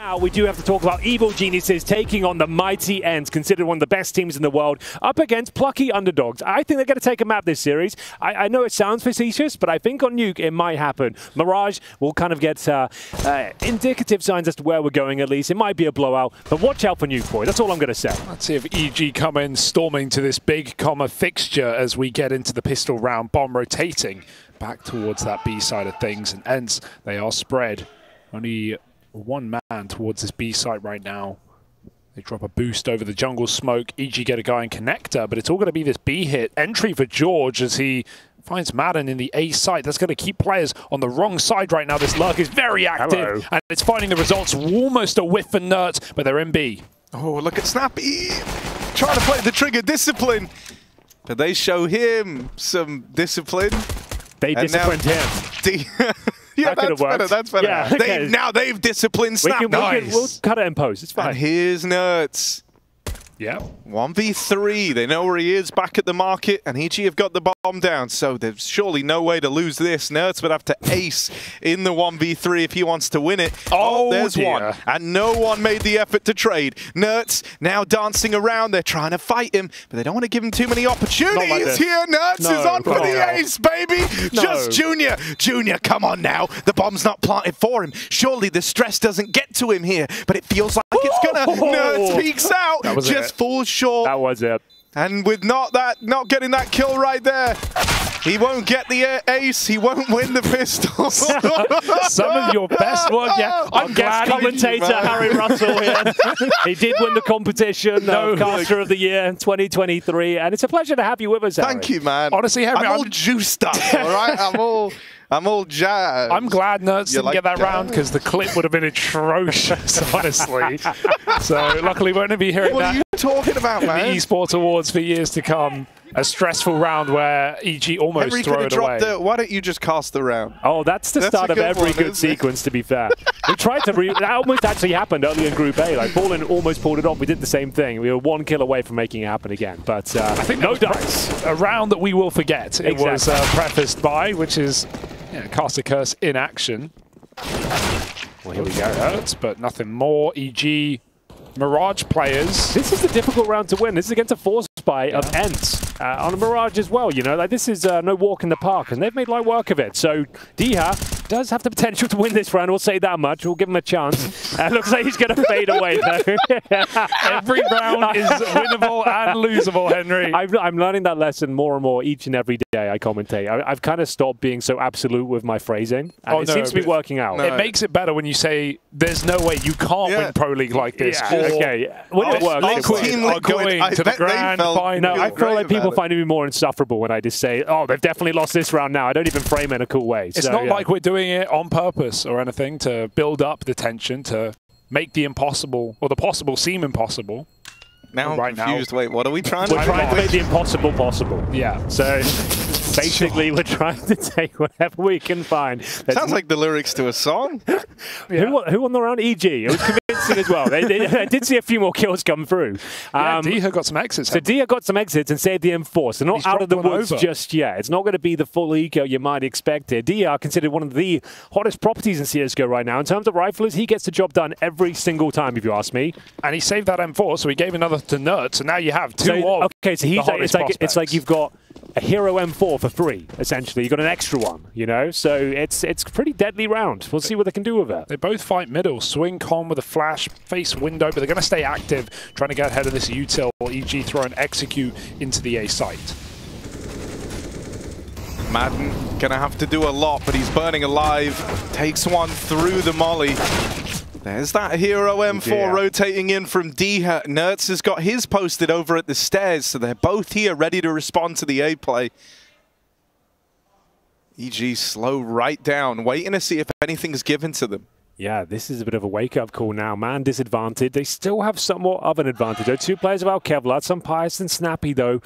Now we do have to talk about Evil Geniuses taking on the mighty ENCE, considered one of the best teams in the world, up against plucky underdogs. I think they're going to take a map this series. I know it sounds facetious, but I think on Nuke it might happen. Mirage will kind of get indicative signs as to where we're going at least. It might be a blowout, but watch out for Nuke, boy. That's all I'm going to say. Let's see if EG come in storming to this big comma fixture as we get into the pistol round. Bomb rotating back towards that B side of things. And ENCE, they are spread. Only one man towards this B site right now. They drop a boost over the jungle smoke. EG get a guy in connector, but it's all going to be this B hit. Entry for George as he finds Madden in the A site. That's going to keep players on the wrong side right now. This lurk is very active, and it's finding the results. Almost a whiff for NertZ, but they're in B. Oh, look at Snappy trying to play the trigger discipline, but they show him some discipline. They disciplined him. Yeah, that that's better. That's better. Yeah, okay. Now they've disciplined Snap. We'll cut it in post. It's fine. And here's NertZ. Yeah. 1v3. They know where he is, back at the market, and EG have got the bomb down, so there's surely no way to lose this. NertZ would have to ace in the 1v3 if he wants to win it. Oh, there's dear. one. And no one made the effort to trade. NertZ now dancing around. They're trying to fight him, but they don't want to give him too many opportunities here. NertZ is on for the ace, baby. Just Junior. Junior, come on now. The bomb's not planted for him. Surely the stress doesn't get to him here, but it feels like it's gonna. NertZ peeks out. Just falls short. That was it. And with not getting that kill right there, he won't get the ace. He won't win the pistol. Some of your best work, yeah. I'm guest commentator Harry Russell here. He did win the competition, Caster of the Year in 2023, and it's a pleasure to have you with us, Harry. Thank you, man. Honestly, Harry, I'm all juiced up, all right? I'm all jazzed. I'm glad NertZ didn't get that round because the clip would have been atrocious, honestly. So luckily, we're going to be hearing what are you talking about, man? The esports awards for years to come. A stressful round where EG almost Henry throw it away. Why don't you just cast the round? Oh, that's the start of every good sequence, to be fair. We tried to that almost actually happened early in Group A. Like, Fallen almost pulled it off. We did the same thing. We were one kill away from making it happen again. But I think no dice. A round that we will forget. It was prefaced by, which is Caster Curse in action. Well, here we go. NertZ, but nothing more. EG Mirage players. This is a difficult round to win. This is against a force buy of ENCE. On a Mirage as well, you know, like this is no walk in the park, and they've made light work of it. So Diha does have the potential to win this round. We'll say that much. We'll give him a chance. Looks like he's going to fade away though. Every round is winnable and losable, Henry. I'm learning that lesson more and more each and every day I commentate. I've kind of stopped being so absolute with my phrasing, and it seems to be working out. It makes it better when you say there's no way you can't win Pro League like this. Okay, when it works, Team Liquid going to the grand final. No, I feel like people finding me more insufferable when I just say, oh, they've definitely lost this round now. I don't even frame it in a cool way. It's not like we're doing it on purpose or anything to build up the tension, to make the impossible or the possible seem impossible. Now I'm confused. Wait, what are we trying to do? We're trying to make the impossible possible. Yeah. So basically, we're trying to take whatever we can find. Sounds like the lyrics to a song. Who won the round? EG. It was convincing as well. I did see a few more kills come through. Diha got some exits. So Diha got some exits and saved the M4. So not out of the woods just yet. It's not going to be the full eco you might expect here. Diha considered one of the hottest properties in CSGO right now. In terms of riflers, he gets the job done every single time, if you ask me. And he saved that M4, so he gave another to NertZ. So now you have two of okay, so it's like you've got a hero M4 for free, essentially. You've got an extra one, you know? So it's a pretty deadly round. We'll see what they can do with it. They both fight middle. Swing con with a flash, face window, but they're going to stay active, trying to get ahead of this util. EG throw and execute into the A site. Madden gonna have to do a lot, but he's burning alive. Takes one through the molly. There's that hero M4 rotating in from Diha. NertZ has got his posted over at the stairs, so they're both here ready to respond to the A play. EG slow right down, waiting to see if anything's given to them. Yeah, this is a bit of a wake-up call now. Man disadvantaged. They still have somewhat of an advantage. There are two players about Kevlar, SunPayus and Snappy, though,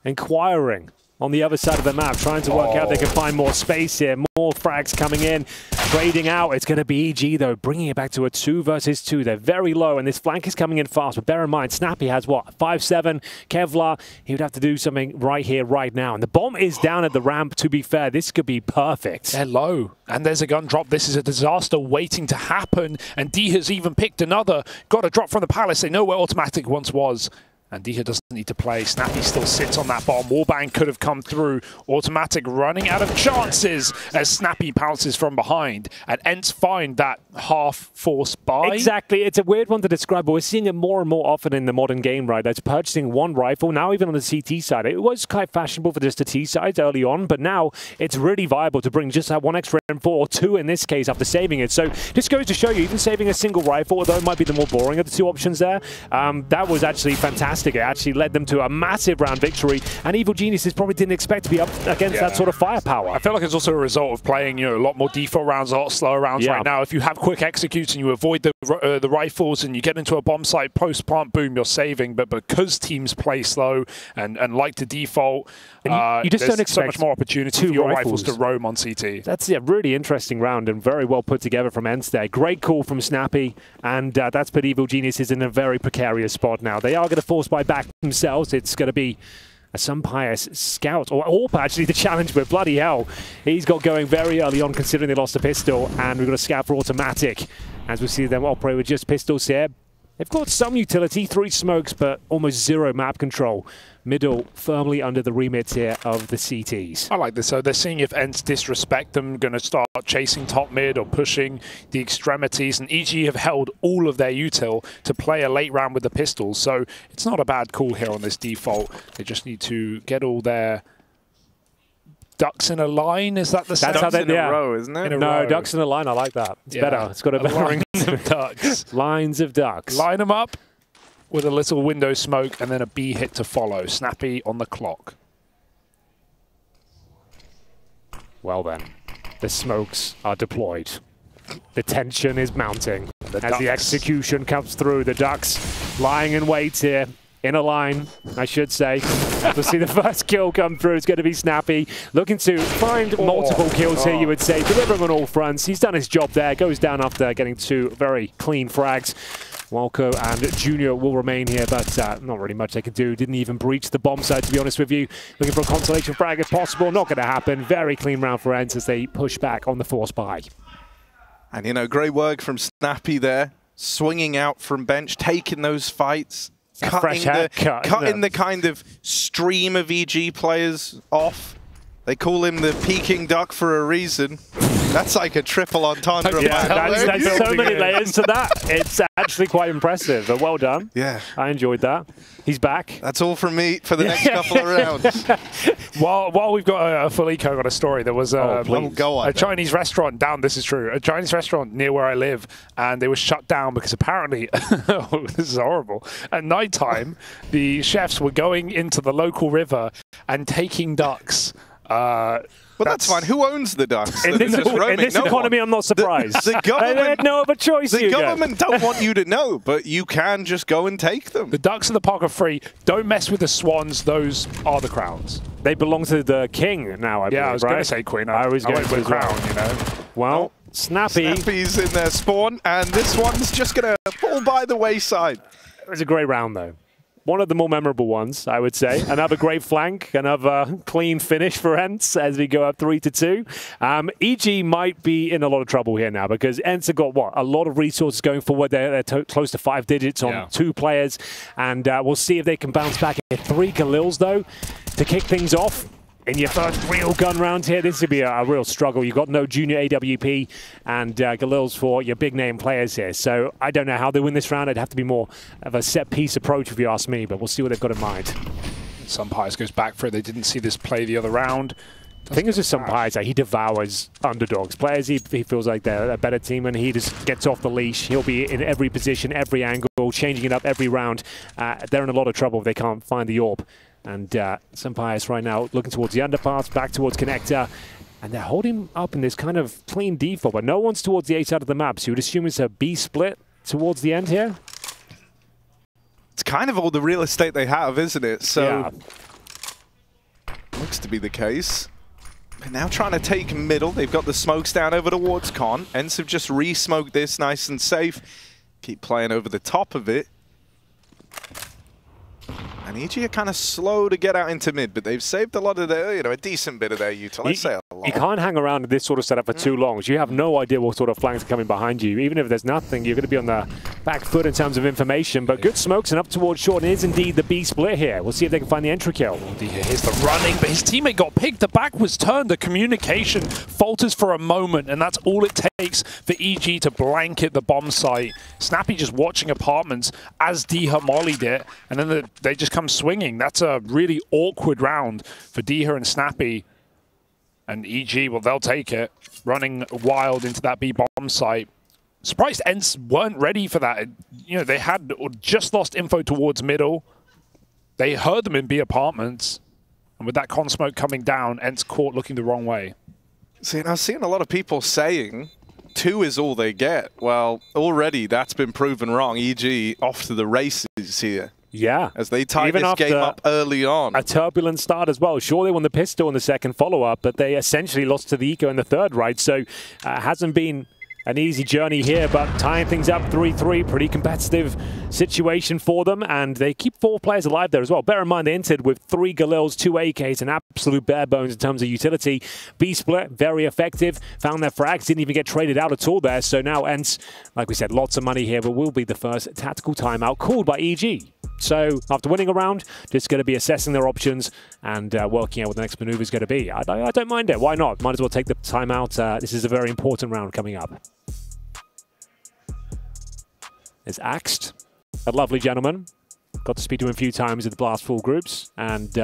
inquiring on the other side of the map, trying to work out they can find more space here. More frags coming in, trading out. It's going to be EG, though, bringing it back to a 2 versus 2. They're very low, and this flank is coming in fast. But bear in mind, Snappy has, what, 5-7? Kevlar, he would have to do something right here, right now. And the bomb is down at the ramp, to be fair. This could be perfect. They're low, and there's a gun drop. This is a disaster waiting to happen, and D has even picked another. Got a drop from the Palace. They know where Automatic once was. And Diha doesn't need to play. Snappy still sits on that bomb. Warbang could have come through. Automatic running out of chances as Snappy pounces from behind. And ENCE find that half-force buy. Exactly. It's a weird one to describe, but we're seeing it more and more often in the modern game, right? That's purchasing one rifle. Now even on the CT side. It was quite fashionable for just the T side early on, but now it's really viable to bring just that one extra M4 or 2 in this case after saving it. So this goes to show you, even saving a single rifle, although it might be the more boring of the two options there, that was actually fantastic. It actually led them to a massive round victory, and Evil Geniuses probably didn't expect to be up against that sort of firepower. I feel like it's also a result of playing, a lot more default rounds, a lot slower rounds right now. If you have quick executes and you avoid the rifles and you get into a bomb site, post-plant, boom, you're saving. But because teams play slow and like to default, and you just don't expect so much more opportunity for your rifles to roam on CT. That's a really interesting round and very well put together from ENCE there. Great call from Snappy, and that's put Evil Geniuses in a very precarious spot now. They are going to force buy back themselves. It's going to be a SunPayus scout, or AWP actually, the challenge, but bloody hell, he's got going very early on considering they lost a pistol, and we've got a scout for Automatic as we see them operate with just pistols here. They've got some utility, 3 smokes, but almost 0 map control. Middle firmly under the remit here of the CTs. I like this. So they're seeing if ENCE disrespect them, going to start chasing top mid or pushing the extremities. And EG have held all of their util to play a late round with the pistols. So it's not a bad call here on this default. They just need to get all their ducks in a line. Is that the same? That's how they, in a row, isn't it? No, ducks in a line. I like that. It's better. It's got a better lines of ducks. Lines of ducks. Line them up with a little window smoke and then a B hit to follow. Snappy on the clock. Well then, the smokes are deployed. The tension is mounting as the execution comes through. The ducks lying in wait here. In a line, I should say. We'll see the first kill come through. It's going to be Snappy. Looking to find multiple kills here, you would say. Delivering on all fronts. He's done his job there. Goes down after getting 2 very clean frags. Walco and Junior will remain here, but not really much they can do. Didn't even breach the bomb site, to be honest with you. Looking for a consolation frag if possible. Not going to happen. Very clean round for ENCE as they push back on the force buy. And, great work from Snappy there. Swinging out from bench, taking those fights. Cutting the kind of stream of EG players off. They call him the Peking Duck for a reason. That's like a triple entendre. Yeah, there's so many layers to that. It's actually quite impressive, but well done. Yeah. I enjoyed that. He's back. That's all from me for the next couple of rounds. While we've got a full eco, got a story. There was a Chinese restaurant down, this is true, a Chinese restaurant near where I live, and they were shut down because apparently, this is horrible, at night time, the chefs were going into the local river and taking ducks. But that's fine. Who owns the ducks? In this economy, I'm not surprised. The government, they had no other choice. The government don't want you to know, but you can just go and take them. The ducks in the park are free. Don't mess with the swans. Those are the crowns. They belong to the king now, I believe, I was going to say queen. I was going with crown, Well, Snappy's in their spawn, and this one's just going to fall by the wayside. It was a great round, though. One of the more memorable ones, I would say. Another great flank, another clean finish for ENCE as we go up 3-2. EG might be in a lot of trouble here now because ENCE have got, a lot of resources going forward. They're close to 5 digits on 2 players, and we'll see if they can bounce back. 3 Galils, though, to kick things off. In your first real gun round here, this would be a real struggle. You've got no junior AWP and Galils for your big-name players here. So I don't know how they win this round. It'd have to be more of a set-piece approach if you ask me, but we'll see what they've got in mind. SunPayus goes back for it. They didn't see this play the other round. The thing is with SunPayus, he devours underdogs. Players, he feels like they're a better team, and he just gets off the leash. He'll be in every position, every angle, changing it up every round. They're in a lot of trouble if they can't find the AWP. And SunPayus right now looking towards the underpass, back towards Connector. And they're holding up in this kind of clean default, but no one's towards the A side of the map. So you would assume it's a B split towards the end here? It's kind of all the real estate they have, isn't it? So looks to be the case. They're now trying to take middle. They've got the smokes down over towards Con. ENCE have just re-smoked this nice and safe. Keep playing over the top of it. And EG are kind of slow to get out into mid, but they've saved a lot of their, a decent bit of their util. Let's say a lot. You can't hang around in this sort of setup for too long. You have no idea what sort of flanks are coming behind you. Even if there's nothing, you're going to be on the back foot in terms of information. But good smokes and up towards short. And it is indeed the B split here. We'll see if they can find the entry kill. Here's the running, but his teammate got picked. The back was turned. The communication falters for a moment, and that's all it takes for EG to blanket the bomb site. Snappy just watching apartments as Diha mollied it, and then they just come swinging. That's a really awkward round for Diha and Snappy. And EG, well, they'll take it. Running wild into that B bomb site. Surprised ENCE weren't ready for that. They had just lost info towards middle. They heard them in B apartments. And with that con smoke coming down, ENCE caught looking the wrong way. See, and I've seen a lot of people saying 2 is all they get. Well, already that's been proven wrong. EG off to the races here. Yeah. As they tie this game up early on. A turbulent start as well. Sure, they won the pistol in the second follow-up, but they essentially lost to the Eco in the third, right? So hasn't been an easy journey here, but tying things up 3-3, pretty competitive situation for them, and they keep 4 players alive there as well. Bear in mind, they entered with 3 Galils, 2 AKs, and absolute bare bones in terms of utility. B-split, very effective, found their frags, didn't even get traded out at all there, so now ENCE, like we said, lots of money here, but will be the first tactical timeout called by EG. So after winning a round, just going to be assessing their options and working out what the next maneuver is going to be. I don't mind it. Why not? Might as well take the timeout. This is a very important round coming up. There's Axed, a lovely gentleman. Got to speak to him a few times at the Blast Full groups, and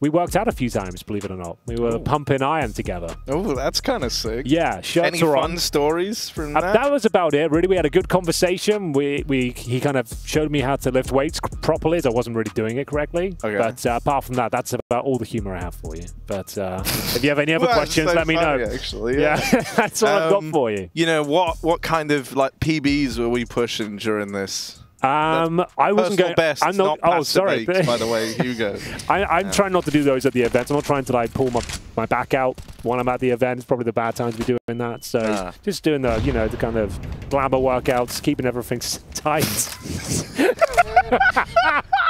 we worked out a few times, believe it or not. We were pumping iron together. Oh, that's kind of sick. Yeah, shirts Any are fun on. stories from that? That was about it, really. We had a good conversation. He kind of showed me how to lift weights properly, as I wasn't really doing it correctly. Okay. But apart from that, that's about all the humor I have for you. But if you have any other questions, let me know. Actually, yeah, that's all I've got for you. What kind of PBs were we pushing during this? I wasn't going. Best, I'm not. Oh, sorry. By the way, Hugo. I'm trying not to do those at the events. I'm not trying to pull my back out when I'm at the event. It's probably the bad time to be doing that. So just doing the the kind of glamour workouts, keeping everything tight.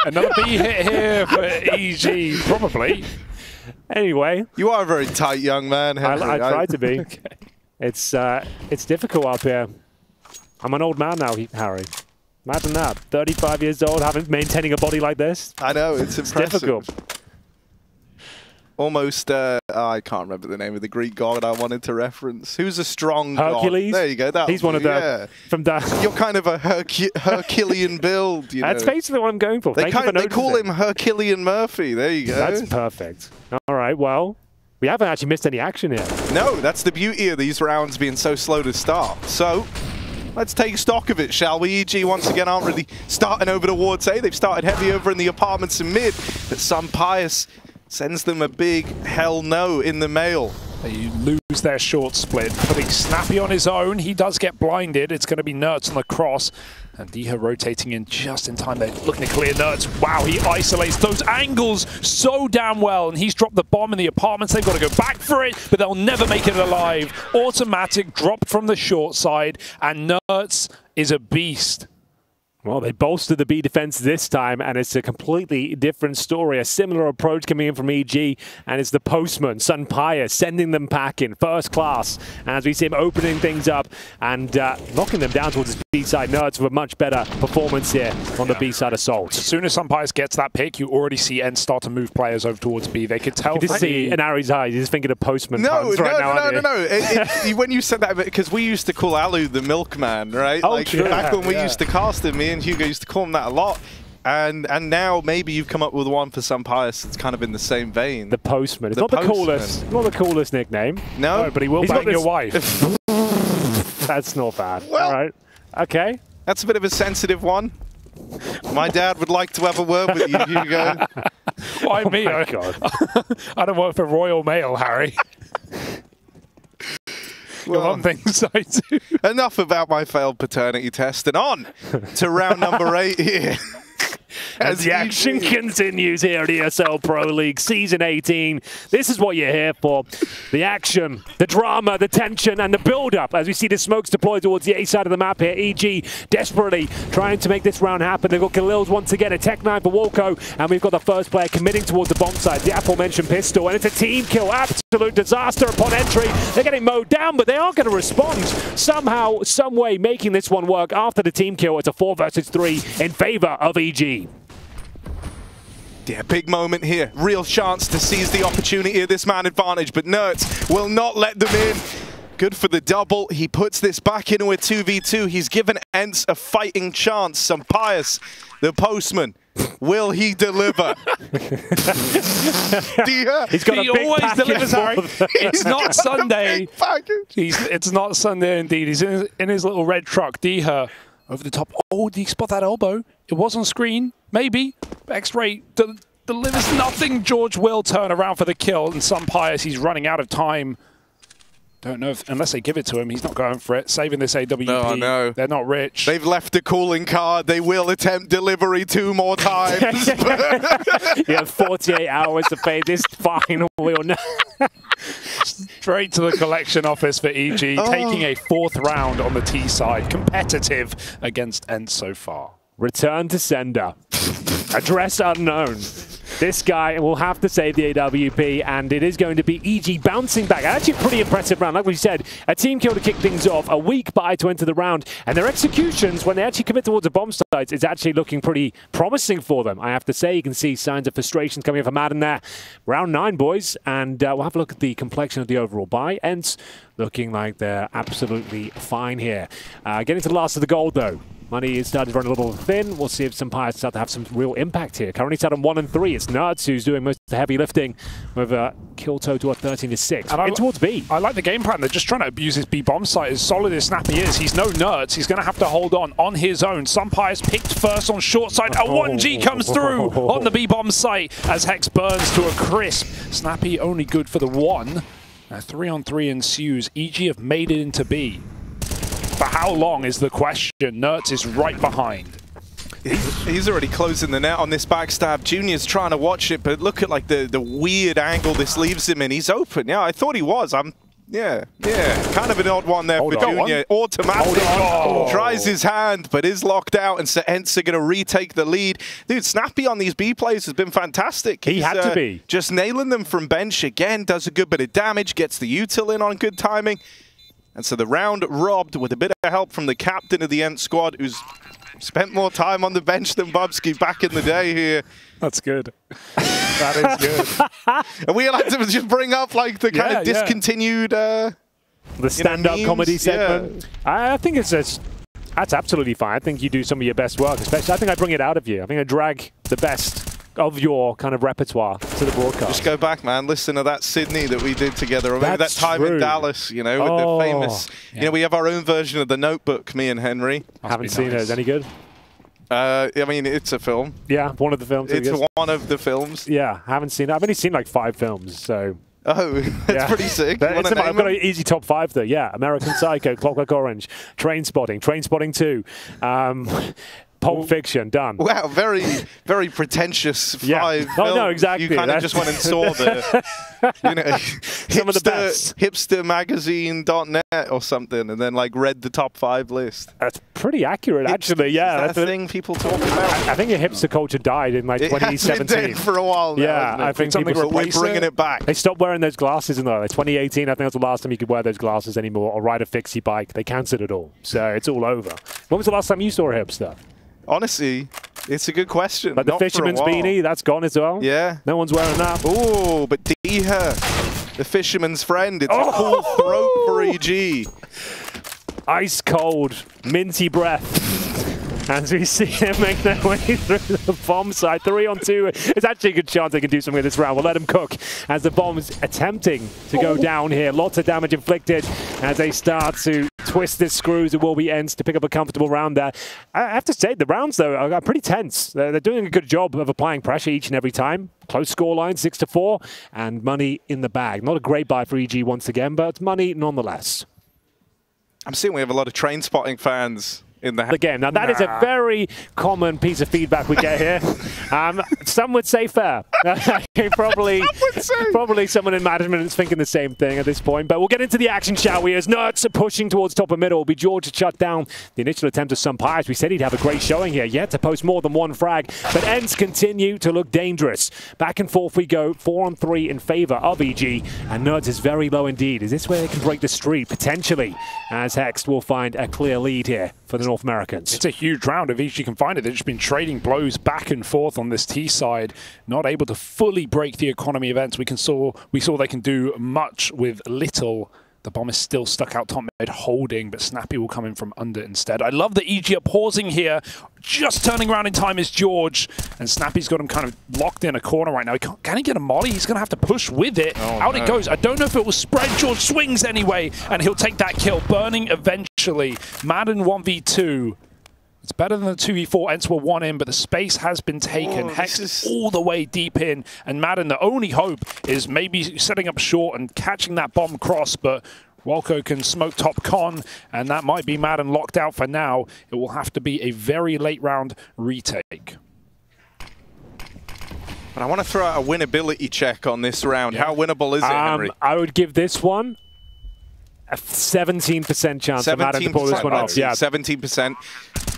Another B hit here for EG, probably. Anyway, you are a very tight young man, Henry. I try to be. Okay. It's difficult up here. I'm an old man now, Harry. Imagine that. 35 years old, maintaining a body like this. I know, it's impressive. Difficult. Almost, I can't remember the name of the Greek god I wanted to reference. Who's a strong Hercules? God? There you go. He's one of the... Yeah. From the You're kind of a Herculean build, That's basically what I'm going for. They call him Herculean Murphy. There you go. That's perfect. All right, well, we haven't actually missed any action here. No, that's the beauty of these rounds being so slow to start. So... let's take stock of it, shall we? EG once again aren't really starting over towards A. They've started heavy over in the apartments in mid, but SunPayus sends them a big hell no in the mail. They lose their short split, putting Snappy on his own. He does get blinded. It's going to be NertZ on the cross. And Diha rotating in just in time. They're looking to clear NertZ. Wow, he isolates those angles so damn well. And he's dropped the bomb in the apartments. They've got to go back for it, but they'll never make it alive. Automatic dropped from the short side. And NertZ is a beast. Well, they bolstered the B defense this time, and it's a completely different story. A similar approach coming in from EG, and it's the postman, SunPayus, sending them packing, first class. As we see him opening things up and knocking them down towards his B-side. NertZ with a much better performance here on the B-side assault. As soon as SunPayus gets that pick, you already see ENCE start to move players over towards B. They could tell. You can see in Ari's eyes, he's thinking of postman puns right now. No. When you said that, because we used to call Alu the milkman, right? Oh, true. Back when we used to cast him, me and Hugo used to call him that a lot. And now maybe you've come up with one for SunPayus. It's kind of in the same vein. The postman. It's not the coolest nickname. No, but he will bang your wife. That's not bad. Well, all right. Okay. That's a bit of a sensitive one. My dad would like to have a word with you, Hugo. Why me? Oh God. I don't work for Royal Mail, Harry. Well, one thing I do. Enough about my failed paternity test, and on to round number 8 here. As the action continues here at ESL Pro League Season 18. This is what you're here for. The action, the drama, the tension, and the build-up as we see the smokes deployed towards the A side of the map here. EG desperately trying to make this round happen. They've got Khalil's once again, a Tech 9 for Walco, and we've got the first player committing towards the bomb site, the aforementioned pistol, and it's a team kill. Absolute disaster upon entry. They're getting mowed down, but they are going to respond somehow, some way, making this one work. After the team kill, it's a 4 versus 3 in favor of EG. Yeah, big moment here. Real chance to seize the opportunity of this man advantage, but NertZ will not let them in. Good for the double. He puts this back into a 2v2. He's given ENCE a fighting chance. SunPayus, the postman. Will he deliver? He's got he always delivers, Harry. It's not Sunday. It's not Sunday indeed. He's in his little red truck. Diha over the top. Oh, did you spot that elbow? It was on screen. Maybe. X-Ray delivers nothing. George will turn around for the kill. And SunPayus, he's running out of time. Don't know if, unless they give it to him, he's not going for it. Saving this AWP. No, no. They're not rich. They've left a calling card. They will attempt delivery 2 more times. You have 48 hours to pay this fine. Straight to the collection office for EG, taking a 4th round on the T side. Competitive against ENCE so far. Return to sender. Address unknown. This guy will have to save the AWP, and it is going to be EG bouncing back. Actually, pretty impressive round. Like we said, a team kill to kick things off, a weak buy to enter the round, and their executions, when they actually commit towards a bomb site, is actually looking pretty promising for them. I have to say, you can see signs of frustration coming from Madden there. Round 9, boys, and we'll have a look at the complexion of the overall buy. ENCE looking like they're absolutely fine here. Getting to the last of the gold, though. Money is starting to run a little thin. We'll see if SunPayus start to have some real impact here. Currently sat on 1 and 3. It's NertZ who's doing most of the heavy lifting with a kill total of 13-6. And in towards B. I like the game plan. They're just trying to abuse his B bomb site. As solid as Snappy is, he's no NertZ. He's going to have to hold on his own. SunPayus picked first on short side. A 1G comes through on the B bomb site as Hex burns to a crisp. Snappy only good for the 1. A 3-on-3 ensues. EG have made it into B. For how long is the question? NertZ is right behind. He's already closing the net on this backstab. Junior's trying to watch it, but look at like the weird angle this leaves him in. He's open. Yeah, I thought he was. Yeah. Kind of an odd one there for Junior. Automatic. Tries his hand, but is locked out, and so ENCE are going to retake the lead. Dude, Snappy on these B plays has been fantastic. He had to be. Just nailing them from bench again. Does a good bit of damage. Gets the util in on good timing. And so the round robbed with a bit of help from the captain of the ENCE squad, who's spent more time on the bench than Bubsky back in the day here. That's good. That is good. And we like to just bring up like the kind of discontinued... the stand-up comedy segment. I think it's just... That's absolutely fine. I think you do some of your best work, especially. I think I bring it out of you. I think I drag the best of your kind of repertoire to the broadcast. Just go back, man. Listen to that Sydney that we did together. Or maybe that time in Dallas, you know, with the famous... You know, we have our own version of The Notebook, me and Henry. Haven't seen it. Is it any good? I mean, it's a film. Yeah, one of the films. It's one of the films. Yeah, haven't seen it. I've only seen like 5 films, so... Oh, that's pretty sick. I've got an easy top 5 though. Yeah, American Psycho, Clockwork Orange, Trainspotting 2, Pulp Fiction, done. Wow, very, very pretentious 5 films. Oh, no, exactly. You kind of just went and saw the, you know, some of the best. hipstermagazine.net or something, and then like read the top 5 list. That's pretty accurate, actually. Yeah, that's the thing people talk about. I think the hipster culture died in like 2017. It has been dead for a while now. Yeah, I think people we're bringing it back. They stopped wearing those glasses in there. Like 2018, I think that's the last time you could wear those glasses anymore or ride a fixie bike. They cancelled it all, so it's all over. When was the last time you saw a hipster? Honestly, it's a good question. Like the fisherman's beanie, that's gone as well? Yeah. No one's wearing that. Oh, but Diha, the fisherman's friend. It's a full throat for EG. Ice cold, minty breath. As we see them make their way through the bomb side. 3-on-2. It's actually a good chance they can do something with this round. We'll let them cook as the bomb's attempting to go down here. Lots of damage inflicted as they start to twist the screws. It will be ENCE to pick up a comfortable round there. I have to say, the rounds, though, are pretty tense. They're doing a good job of applying pressure each and every time. Close scoreline, 6-4, and money in the bag. Not a great buy for EG once again, but money nonetheless. I'm seeing we have a lot of Trainspotting fans in the game. Now, that is a very common piece of feedback we get here. Some would say fair. Probably someone in management is thinking the same thing at this point. But we'll get into the action, shall we? As NertZ are pushing towards top of middle. It'll be George to shut down the initial attempt of SunPayus. We said he'd have a great showing here. Yet to post more than one frag. But ENCE continue to look dangerous. Back and forth we go. 4-on-3 in favor of EG. And NertZ is very low indeed. Is this where they can break the streak? Potentially. As Hext will find a clear lead here for the North Americans. It's a huge round if EG can find it. They've just been trading blows back and forth on this T side, not able to fully break the economy events. We saw they can do much with little. The bomb is still stuck out top mid holding, but Snappy will come in from under instead. I love that EG are pausing here. Just turning around in time is George, and Snappy's got him kind of locked in a corner right now. Can he get a molly? He's going to have to push with it. Out it goes. I don't know if it will spread. George swings anyway, and he'll take that kill. Burning eventually. Madden 1v2. It's better than the 2v4. ENCE were one in, but the space has been taken. Hex all the way deep in, and Madden, the only hope is maybe setting up short and catching that bomb cross, but Walco can smoke top con, and that might be Madden locked out for now. It will have to be a very late round retake. But I want to throw out a winnability check on this round. Yeah. How winnable is it, Henry? I would give this one a 17% chance of Madden to pull this one off. Yeah, 17%.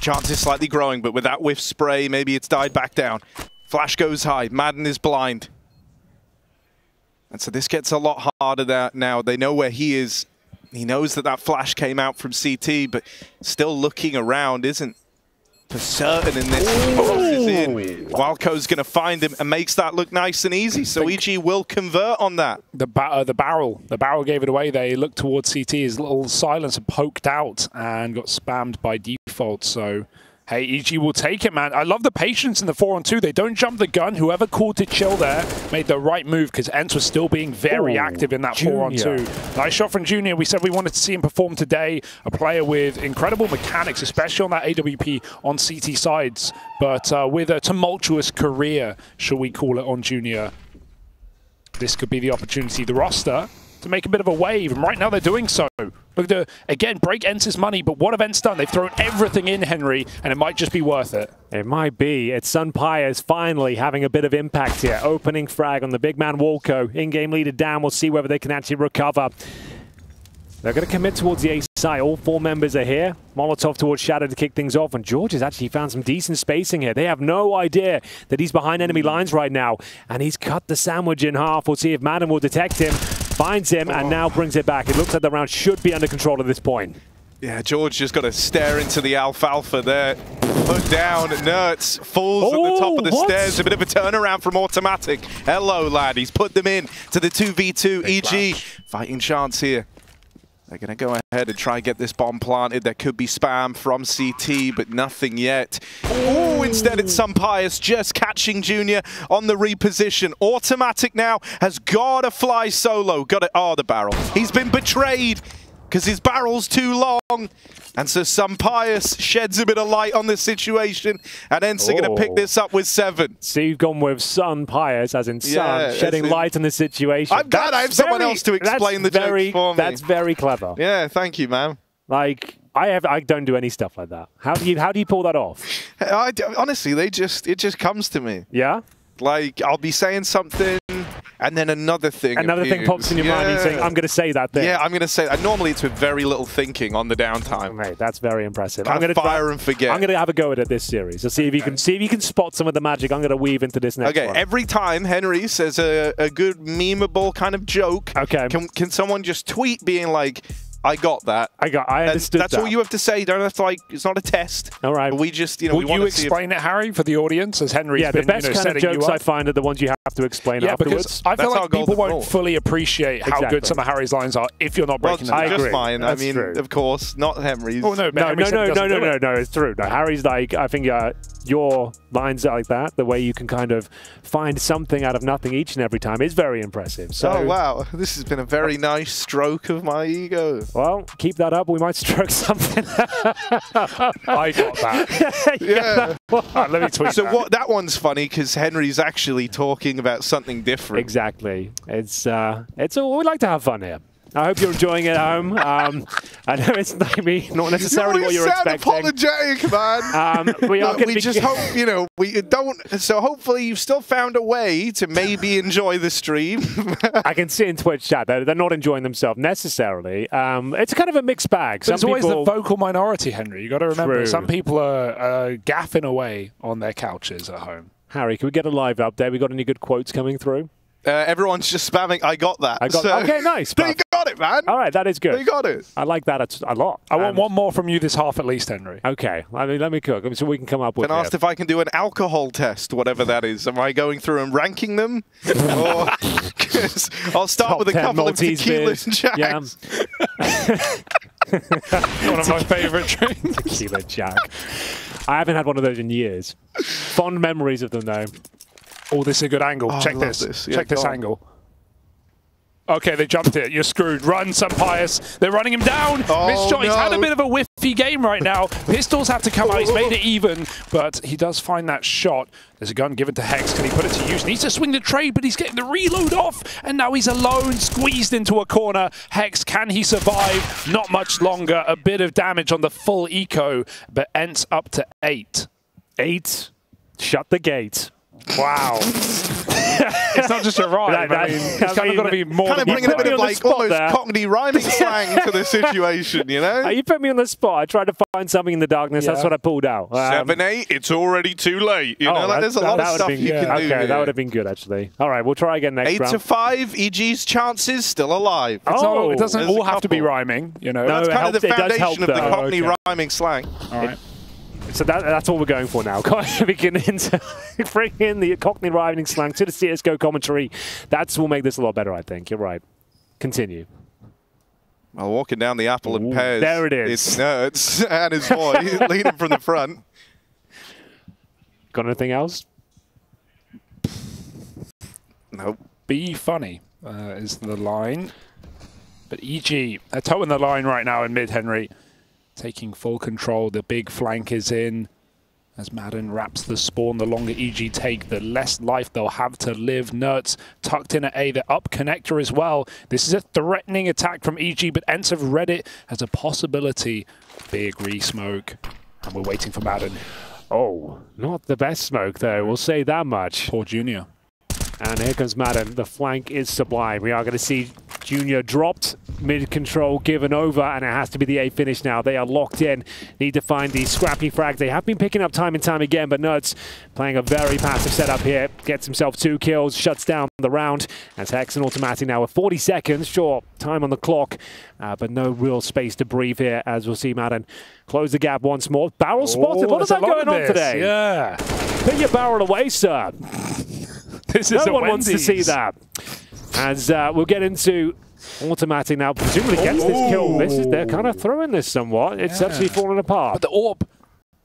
Chance is slightly growing, but with that whiff spray, maybe it's died back down. Flash goes high. Madden is blind. And so this gets a lot harder now. They know where he is. He knows that that flash came out from CT, but still looking around isn't for certain in this. Walco's going to find him and makes that look nice and easy. So EG will convert on that. The barrel gave it away there. He looked towards CT. His little silencer poked out and got spammed by default. So, hey, EG will take it, man. I love the patience in the 4-on-2. They don't jump the gun. Whoever called to chill there made the right move because ENCE was still being very active in that 4-on-2. Nice shot from Junior. We said we wanted to see him perform today. A player with incredible mechanics, especially on that AWP on CT sides, but with a tumultuous career, shall we call it, on Junior. This could be the opportunity. The roster to make a bit of a wave, and right now they're doing so. Look to, again, break ENCE's money, but what have ENCE done? They've thrown everything in, Henry, and it might just be worth it. It might be. It's SunPayus finally having a bit of impact here. Opening frag on the big man Walco. In-game leader down. We'll see whether they can actually recover. They're going to commit towards the A side. All four members are here. Molotov towards Shadow to kick things off, and George has actually found some decent spacing here. They have no idea that he's behind enemy lines right now, and he's cut the sandwich in half. We'll see if Madden will detect him. Finds him and now brings it back. It looks like the round should be under control at this point. Yeah, George just got to stare into the alfalfa there. Put down, NertZ falls at the top of the stairs. A bit of a turnaround from Automatic. Hello, lad. He's put them in to the 2v2. EG fighting chance here. They're going to go ahead and try and get this bomb planted. There could be spam from CT, but nothing yet. Oh, instead it's SunPayus just catching Junior on the reposition. Automatic now has got to fly solo. Got it. Oh, the barrel. He's been betrayed because his barrel's too long. And so SunPayus sheds a bit of light on this situation, and ENCE are going to pick this up with 7. So you've gone with SunPayus, as in Sun, shedding light on the situation. I'm glad I have someone else to explain the joke for me. That's very clever. Yeah, thank you, man. Like, I don't do any stuff like that. How do you pull that off? Honestly, it just comes to me. Yeah? Like, I'll be saying something, and then another thing pops in your mind, and you're saying, I'm going to say that thing. Yeah, I'm going to say that. Normally, it's with very little thinking on the downtime. Oh, mate, that's very impressive. I'm going to fire and forget. I'm going to have a go at it this series. So see if you can spot some of the magic. I'm going to weave into this next one. Every time Henry says a good memeable kind of joke, can someone just tweet being like, I got that. I understood That's all you have to say. You don't have to, like, it's not a test. All right. We just, Would you explain it, Harry, for the audience, as Henry's been, the best kind of jokes I find are the ones you have to explain afterwards. Because I feel like people won't fully appreciate how good some of Harry's lines are if you're not breaking them down. Just mine. I mean, of course, not Henry's. Oh, no, it's true. No, Harry's like, I think your lines are like that. The way you can kind of find something out of nothing each and every time is very impressive. So, oh, wow. This has been a very nice stroke of my ego. Well, keep that up. We might stroke something. I got that. Yeah. Let me tweet that one's funny because Henry's actually talking about something different. Exactly. We like to have fun here. I hope you're enjoying it at home. I know it's maybe not necessarily what you're expecting. Apologetic, man. We just hope, you know, we don't. So hopefully you've still found a way to maybe enjoy the stream. I can see in Twitch chat that they're not enjoying themselves necessarily. It's kind of a mixed bag. There's always the vocal minority, Henry. You got to remember, True. Some people are gaffing away on their couches at home. Harry, can we get a live update? We got any good quotes coming through? Everyone's just spamming, I got that. Okay, nice. You got it, man. All right, that is good. You got it. I like that a lot. I want one more from you this half at least, Henry. Okay, let me cook. So we can come up with it. And asked if I can do an alcohol test, whatever that is. Am I going through and ranking them? Or I'll start with a couple of tequila jacks. Yeah. One of my favourite drinks. Tequila jack. I haven't had one of those in years. Fond memories of them, though. Oh, this is a good angle. Check this. Yeah, check this angle. Okay, they jumped it. You're screwed. Run, SunPayus. They're running him down. Missed shot. No. He's had a bit of a whiffy game right now. Pistols have to come out. He's made it even, but he does find that shot. There's a gun given to Hex. Can he put it to use? Needs to swing the trade, but he's getting the reload off, and now he's alone, squeezed into a corner. Hex, can he survive? Not much longer. A bit of damage on the full eco, but ENCE up to 8. 8. Shut the gate. Wow. It's not just a rhyme. I mean, it's kind of got to be more. Kind of bringing a bit of like almost Cockney rhyming slang to the situation, you know? You put me on the spot. I tried to find something in the darkness. Yeah. That's what I pulled out. 7-8. It's already too late. You know, there's a lot of stuff you can do. Okay, that would have been good actually. All right, we'll try again next round. 8-5. EG's chances still alive. It doesn't all have to be rhyming. You know, that's kind of the foundation of the Cockney rhyming slang. All right. So that's all we're going for now. Beginning to bring in the Cockney rhyming slang to the CSGO commentary. That will make this a lot better, I think. You're right. Continue. Well, walking down the apple and pears. There it is. It's NertZ and his boy leading from the front. Got anything else? Nope. Be funny is the line. But EG, they're toeing the line right now in mid, Henry. Taking full control, the big flank is in. As Madden wraps the spawn, the longer EG take, the less life they'll have to live. NertZ tucked in at A, the up connector as well. This is a threatening attack from EG, but ENCE have read it as a possibility. Big re-smoke, and we're waiting for Madden. Oh, not the best smoke though, we'll say that much. Poor Junior. And here comes Madden. The flank is sublime. We are going to see Junior dropped, mid-control given over, and it has to be the A finish now. They are locked in. Need to find these scrappy frags. They have been picking up time and time again, but NertZ playing a very passive setup here. Gets himself 2 kills, shuts down the round. As Hex and Automatic now with 40 seconds. Sure, time on the clock, but no real space to breathe here, as we'll see Madden close the gap once more. Barrel spotted. What is that going on today? Yeah. Put your barrel away, sir. No one wants to see that. As we'll get into Automatic now, presumably gets this kill. They're kind of throwing this somewhat. It's actually falling apart. But the AWP,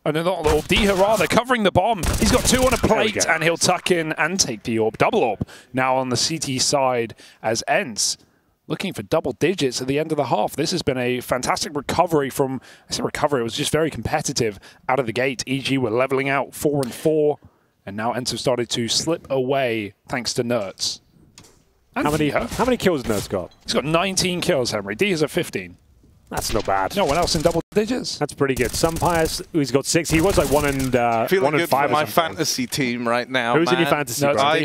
not the AWP, D-Hurrah, they're covering the bomb. He's got 2 on a plate, and he'll tuck in and take the AWP. Double AWP now on the CT side as ENCE looking for double digits at the end of the half. This has been a fantastic recovery from, I say recovery, it was just very competitive out of the gate. EG were leveling out 4-4. And now ENCE have started to slip away thanks to NertZ. How many kills has NertZ got? He's got 19 kills, Henry. D is at 15. That's not bad. No one else in double digits. That's pretty good. SunPayus, who's got 6. He was like 1 and 5. Feeling good for my fantasy team right now. Who's in your fantasy? I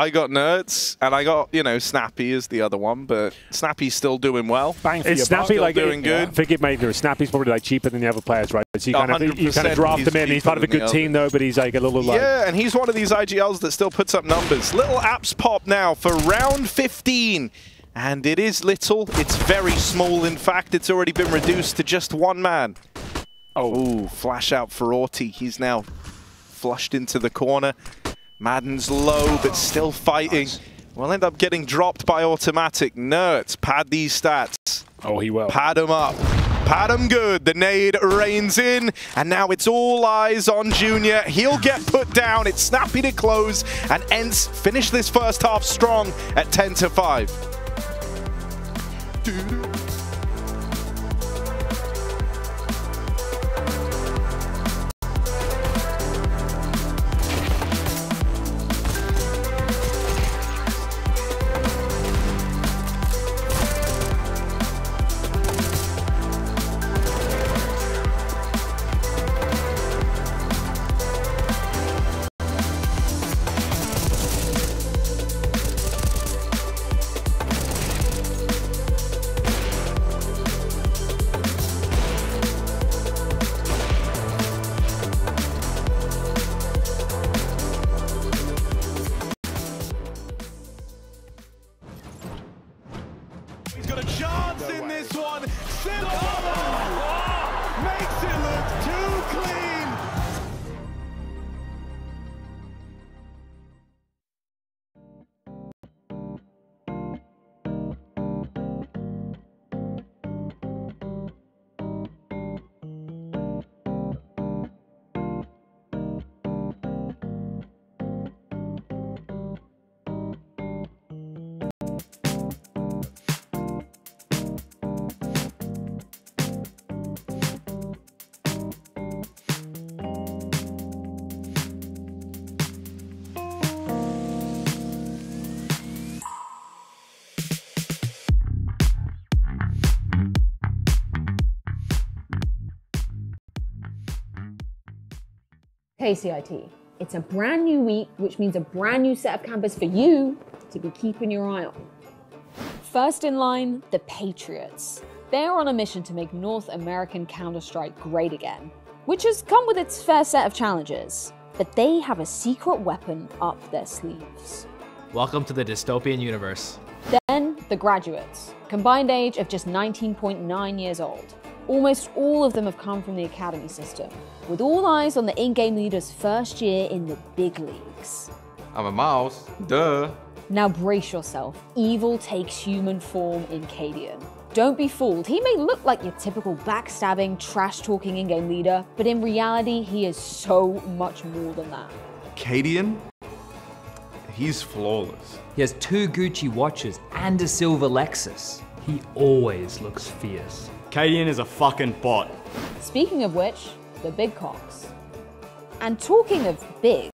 got NertZ, and I got Snappy is the other one, but Snappy's still doing well. Bang for is Snappy like doing good? Forgive me, Snappy's probably like cheaper than the other players, right? So you kind of draft him in. He's part of a good team though, but he's like a little like and he's one of these IGLs that still puts up numbers. Little apps pop now for round 15. And it is little, it's very small. In fact, it's already been reduced to just 1 man. Oh, flash out for Auti. He's now flushed into the corner. Madden's low, but still fighting. Nice. Will end up getting dropped by Automatic. NertZ, pad these stats. Oh, he will. Pad him up. Pad him good. The nade rains in, and now it's all eyes on Junior. He'll get put down. It's Snappy to close, and ENCE finish this first half strong at 10-5. Makes it look too clean. KCIT. It's a brand new week, which means a brand new set of campers for you to be keeping your eye on. First in line, the Patriots. They're on a mission to make North American Counter-Strike great again, which has come with its fair set of challenges. But they have a secret weapon up their sleeves. Welcome to the dystopian universe. Then, the Graduates. Combined age of just 19.9 years old. Almost all of them have come from the academy system, with all eyes on the in-game leader's first year in the big leagues. I'm a mouse, duh. Now brace yourself, evil takes human form in Cadian. Don't be fooled, he may look like your typical backstabbing, trash-talking in-game leader, but in reality, he is so much more than that. Cadian? He's flawless. He has 2 Gucci watches and a silver Lexus. He always looks fierce. Cadian is a fucking bot. Speaking of which, the big cocks. And talking of big,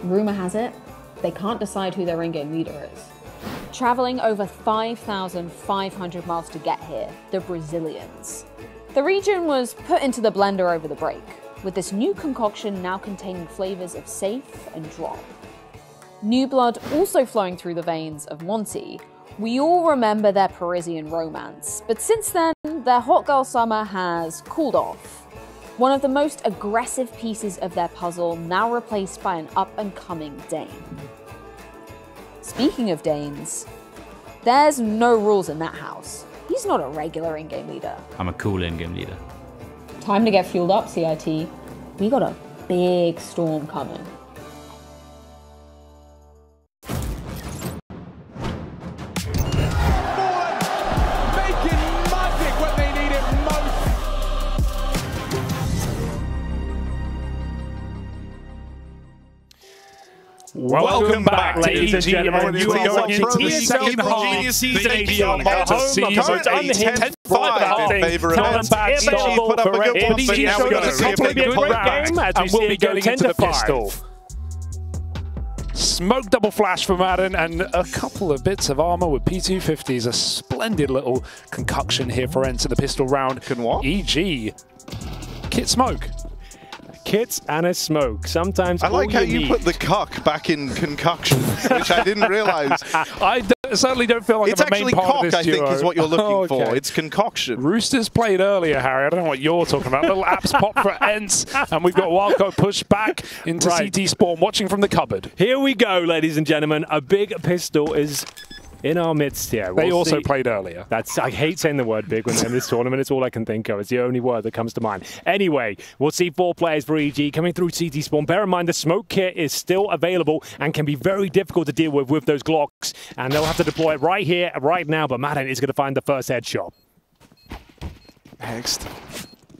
rumor has it, they can't decide who their in-game leader is. Traveling over 5,500 miles to get here, the Brazilians. The region was put into the blender over the break, with this new concoction now containing flavors of safe and drop. New blood also flowing through the veins of Monty. We all remember their Parisian romance, but since then, their hot girl summer has cooled off. One of the most aggressive pieces of their puzzle now replaced by an up-and-coming Dane. Speaking of Danes, there's no rules in that house. He's not a regular in-game leader. I'm a cool in-game leader. Time to get fueled up, CIT. We got a big storm coming. Welcome back, ladies and gentlemen. You are watching ESL Pro League season 8 on current unhinged 5 in favour of ENCE. Actually put up a good one, but now we're going to see if they can pull it back. And we'll be going into the pistol. Smoke double flash for Madden and a couple of bits of armor with P250s. A splendid little concoction here for ENCE in the pistol round. Can what? EG. Kit smoke. Kits and a smoke. Sometimes I like how you put the cuck back in concoction, which I didn't realize. I certainly don't feel like it's I'm a main part of this duo. I think, is what you're looking for. It's concoction. Roosters played earlier, Harry. I don't know what you're talking about. Little apps pop for ENCE, and we've got Wildcard pushed back into CT Spawn, watching from the cupboard. Here we go, ladies and gentlemen. A big pistol is in our midst here. They also played earlier. I hate saying the word big when in this tournament. It's all I can think of. It's the only word that comes to mind. Anyway, we'll see 4 players for EG coming through CT Spawn. Bear in mind the smoke kit is still available and can be very difficult to deal with those Glocks. And they'll have to deploy it right here, right now. But Madden is going to find the first headshot. Next.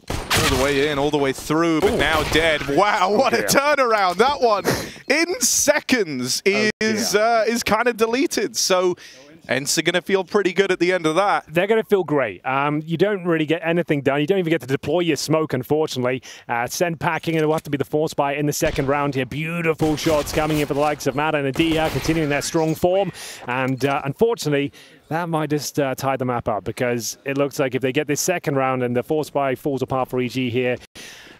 All the way in, all the way through, but now dead. Wow, what a turnaround. That one in seconds is kind of deleted. So ENCE are going to feel pretty good at the end of that. They're going to feel great. You don't really get anything done. You don't even get to deploy your smoke, unfortunately. Send packing, and it'll have to be the force buy in the second round here. Beautiful shots coming in for the likes of Madden and Dia, continuing their strong form. And unfortunately, that might just tie the map up, because it looks like if they get this second round and the force buy falls apart for EG here,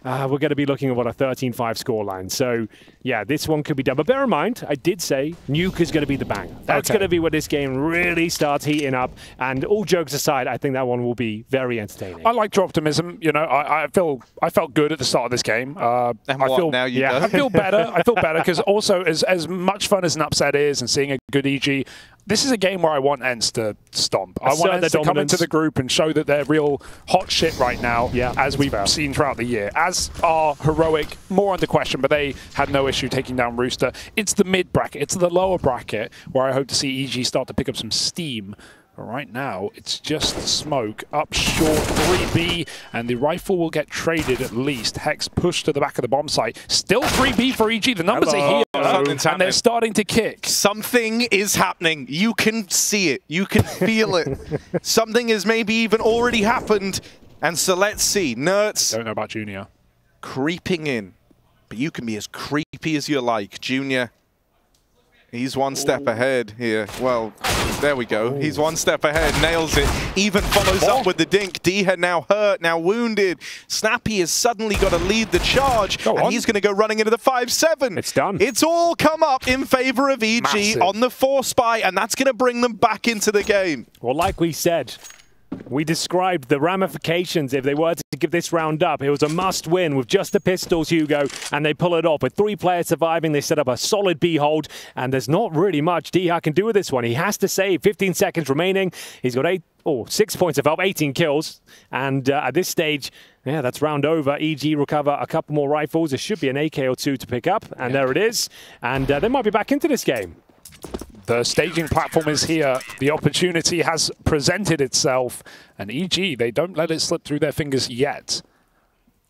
we're going to be looking at, what, a 13-5 scoreline. So, yeah, this one could be done. But bear in mind, I did say Nuke is going to be the bang. That's going to be where this game really starts heating up. And all jokes aside, I think that one will be very entertaining. I like your optimism. You know, I felt good at the start of this game. And what, now you I feel better. I feel better because also, as much fun as an upset is and seeing a good EG, This is a game where I want ENCE to stomp. I want ENCE to come into the group and show that they're real hot shit right now, as we've seen throughout the year. As are Heroic, more under question, but they had no issue taking down Rooster. It's the mid bracket, it's the lower bracket, where I hope to see EG start to pick up some steam. But right now, it's just smoke up short 3B, and the rifle will get traded at least. Hex pushed to the back of the bomb site. Still 3B for EG. The numbers are here, and they're starting to kick. Something is happening. You can see it. You can feel it. Something has maybe even already happened. And so let's see. NertZ. Don't know about Junior. Creeping in. But you can be as creepy as you like. Junior. He's one step ahead here. Well, there we go. He's one step ahead, nails it. Even follows up with the dink. D-Head now hurt, now wounded. Snappy has suddenly got to lead the charge, and he's going to go running into the 5-7. It's done. It's all come up in favor of EG on the 4-spy, and that's going to bring them back into the game. Well, like we said, we described the ramifications if they were to give this round up. It was a must-win with just the pistols, Hugo, and they pull it off. With 3 players surviving, they set up a solid B hold, and there's not really much D-Ha can do with this one. He has to save. 15 seconds remaining. He's got 6 points of help, 18 kills, and at this stage, yeah, that's round over. EG recover a couple more rifles. There should be an AK or 2 to pick up, and there it is. And they might be back into this game. The staging platform is here. The opportunity has presented itself. And EG, they don't let it slip through their fingers yet.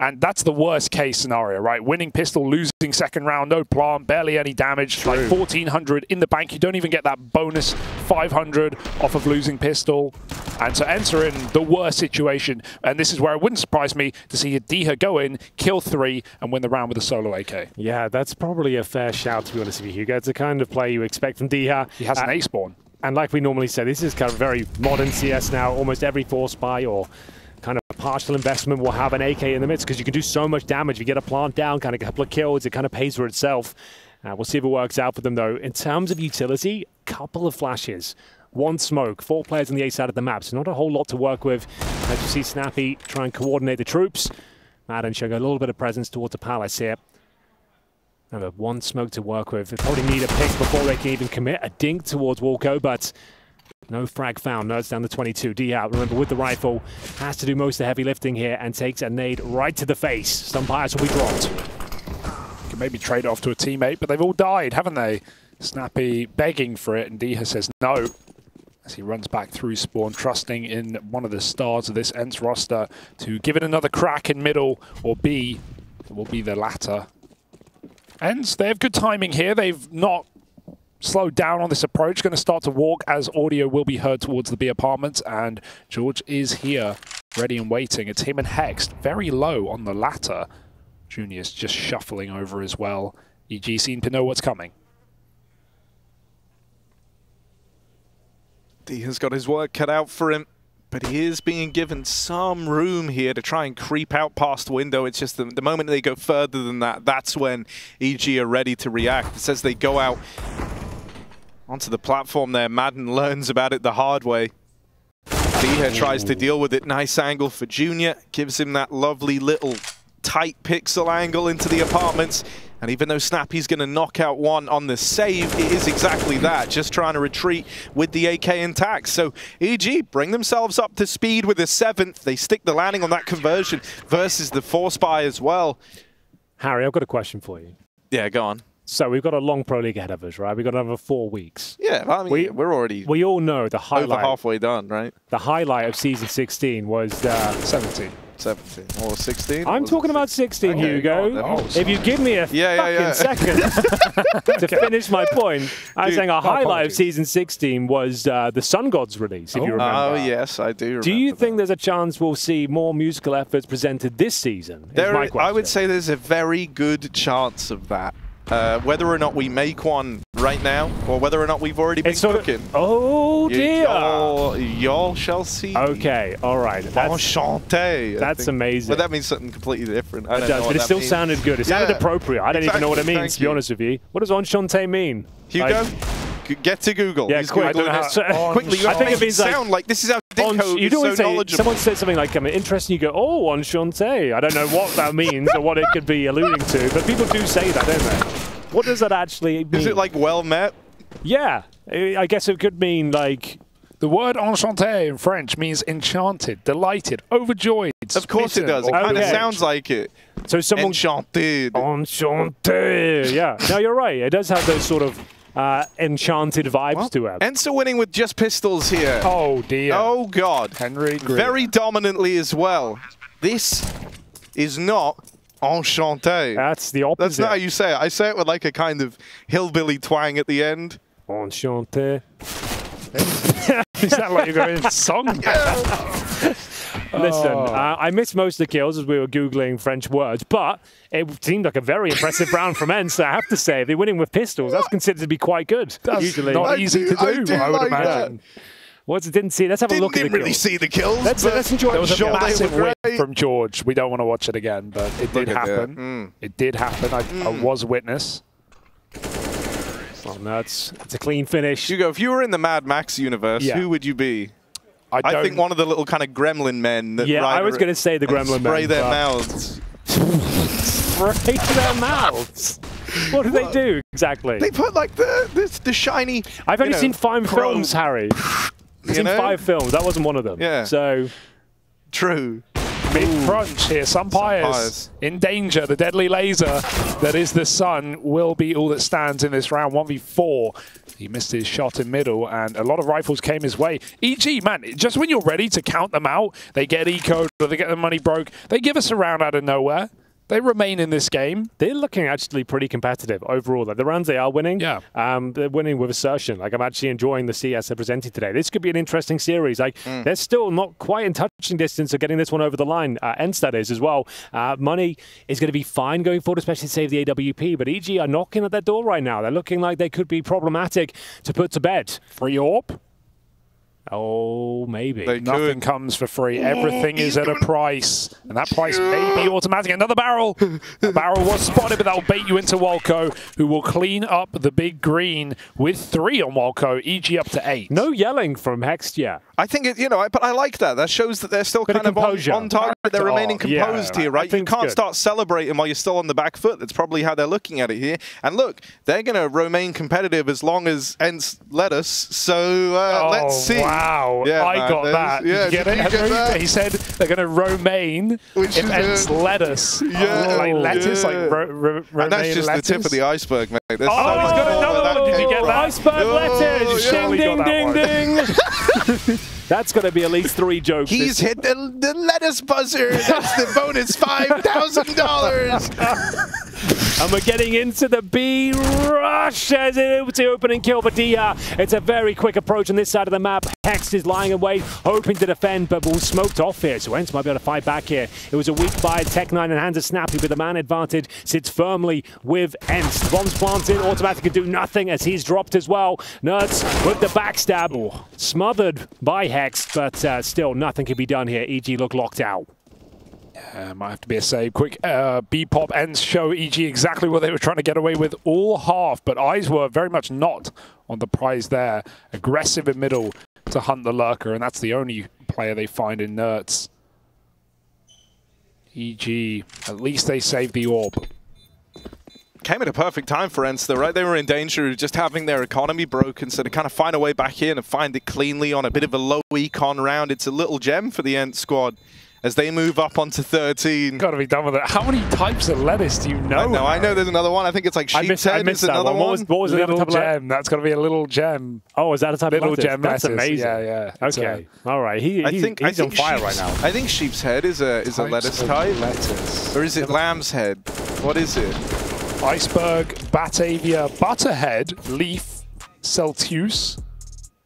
And that's the worst case scenario, right? Winning pistol, losing second round, no plant, barely any damage, like 1,400 in the bank. You don't even get that bonus 500 off of losing pistol. And so ENCE are in the worst situation. And this is where it wouldn't surprise me to see a D-Ha go in, kill 3, and win the round with a solo AK. Yeah, that's probably a fair shout, to be honest with you, Hugo. It's the kind of play you expect from D-Ha. He has an A-spawn. And like we normally say, this is kind of very modern CS now. Almost every 4-spy or kind of partial investment will have an AK in the midst because you can do so much damage. If you get a plant down, kind of a couple of kills, it kind of pays for itself. We'll see if it works out for them, though. In terms of utility, couple of flashes. 1 smoke, 4 players on the A side of the map, so not a whole lot to work with. As you see Snappy try and coordinate the troops. Madden showing a little bit of presence towards the palace here. Remember, 1 smoke to work with. They probably need a pick before they can even commit a dink towards Walko, but no frag found. NertZ down to 22. D-Ha, remember, with the rifle, has to do most of the heavy lifting here and takes a nade right to the face. SunPayus will be dropped. Can maybe trade off to a teammate, but they've all died, haven't they? Snappy begging for it, and D-Ha says no. As he runs back through spawn, trusting in one of the stars of this ENCE roster to give it another crack in middle, or B, it will be the latter. ENCE, they have good timing here. They've not slowed down on this approach. Going to start to walk as audio will be heard towards the B apartments, and George is here, ready and waiting. It's him and Hex, very low on the latter. Junior's just shuffling over as well. EG seem to know what's coming. D has got his work cut out for him, but he is being given some room here to try and creep out past window. It's just the moment they go further than that, that's when EG are ready to react. It says they go out onto the platform there. Madden learns about it the hard way. D tries to deal with it. Nice angle for Junior. Gives him that lovely little tight pixel angle into the apartments. And even though Snappy's going to knock out 1 on the save, it is exactly that, just trying to retreat with the AK intact. So EG bring themselves up to speed with a 7th. They stick the landing on that conversion versus the 4-spy as well. Harry, I've got a question for you. Yeah, go on. So we've got a long Pro League ahead of us, right? We've got another 4 weeks. Yeah, I mean, we're already we all know the highlight. Over halfway done, right? The highlight of Season 16 was 17 or 16. I'm talking about 16, okay, Hugo. If you give me a fucking second to finish my point, I'm saying a highlight of Season 16 was the Sun Gods release, if you remember. Oh, yes, I do remember. Do you think there's a chance we'll see more musical efforts presented this season? I would say there's a very good chance of that. Whether or not we make one right now, or whether or not we've already been cooking. Oh dear! Y'all shall see. Okay, all right. Enchanté. That's amazing. But that means something completely different. I don't know but it still sounded good. It sounded appropriate. I don't even know what it means, to be honest with you. What does enchanté mean? Hugo? Get to Google. Yeah, quick. Quickly, I think it means sound like this is how Dinko is so knowledgeable. Someone said something like interesting, you go, oh, enchanté. I don't know what that means or what it could be alluding to, but people do say that, don't they? What does that actually mean? Is it like well met? Yeah. I guess it could mean like... The word enchanté in French means enchanted, delighted, overjoyed. Of course it does. It kind of sounds like it. So someone... Enchanted. Enchanté. Yeah. No, you're right. It does have those sort of enchanted vibes to it. ENCE winning with just pistols here. Oh, dear. Oh, God. Henry Green. Very dominantly as well. This is not enchanté. That's the opposite. That's not how you say it. I say it with like a kind of hillbilly twang at the end. Enchanté. Is that like you're going into song? Listen, I missed most of the kills as we were Googling French words, but it seemed like a very impressive round from ENCE, I have to say. If they're winning with pistols, that's considered to be quite good. That's usually not easy to do, I would imagine. Didn't see. Let's have a look at the kills. Didn't really see the kills. Let's enjoy There was the a shot. massive whip from George. We don't want to watch it again, but it did happen. It did happen. I was witness. Oh, no, it's a clean finish. Hugo, if you were in the Mad Max universe, who would you be? I think one of the little kind of gremlin men that I was going to say the gremlin men. Spray their mouths. Spray their mouths? What do they do exactly? They put like the shiny... I've only seen 5 films, Harry. I've seen 5 films. That wasn't one of them. Yeah. So... True. Mid-crunch here, SunPayus in danger. The deadly laser that is the Sun will be all that stands in this round. 1v4. He missed his shot in middle, and a lot of rifles came his way. EG, man, just when you're ready to count them out, they get eco'd or they get the money broke. They give us a round out of nowhere. They remain in this game. They're looking actually pretty competitive overall. Like the rounds they are winning, they're winning with assertion. Like I'm actually enjoying the CS they're presenting today. This could be an interesting series. Like they're still not quite in touching distance of getting this one over the line. ENCE that is as well. Money is going to be fine going forward, especially to save the AWP. But EG are knocking at their door right now. They're looking like they could be problematic to put to bed. Free AWP. Oh, maybe. Nothing comes for free. Everything is at a price. And that price may be automatic. Another barrel. The barrel was spotted, but that will bait you into Walco, who will clean up the big green with 3 on Walco. EG up to 8. No yelling from Hext yet. I think, but I like that. That shows that they're still kind of on target. They're remaining composed here, right? You can't start celebrating while you're still on the back foot. That's probably how they're looking at it here. And look, they're going to remain competitive as long as ENCE let us. So let's see. Wow, yeah, I got that. Yeah, did you get it? He said they're going to remain if ENCE let us. Yeah, like lettuce, like and that's just lettuce. the tip of the iceberg, mate. He's got another one. Did you get that? Iceberg lettuce. Ding, ding, ding, ding. That's going to be at least 3 jokes. He's hit the lettuce buzzer. That's the bonus $5,000. And we're getting into the B rush as it's the opening kill for Dia. It's a very quick approach on this side of the map. Hext is lying in wait, hoping to defend, but will smoked off here. So ENCE might be able to fight back here. It was a weak buy. Tech9 and hands are snappy, but the man advantage sits firmly with ENCE. Bombs planted, automatic can do nothing as he's dropped as well. NertZ with the backstab, smothered by Hext, but still nothing can be done here. EG look locked out. Might have to be a save. Quick B-pop ends show EG exactly what they were trying to get away with all half, but eyes were very much not on the prize there. Aggressive in middle to hunt the lurker, and that's the only player they find in NertZ. EG, at least they saved the orb. Came at a perfect time for ENCE, though, right? They were in danger of just having their economy broken, so to kind of find a way back in and find it cleanly on a bit of a low econ round, it's a little gem for the ENCE squad as they move up onto 13. Got to be done with it. How many types of lettuce do you know? I know there's another one. I think it's like sheep's head. I missed another one. What was little gem? That's got to be a little gem. Oh, is that a type of lettuce? Gem That's lettuce. amazing. Yeah. Okay. All right. He's on fire right now. I think sheep's head is a lettuce type. Lettuce. Or is it lamb's head? What is it? Iceberg, Batavia, Butterhead, Leaf, Celtius.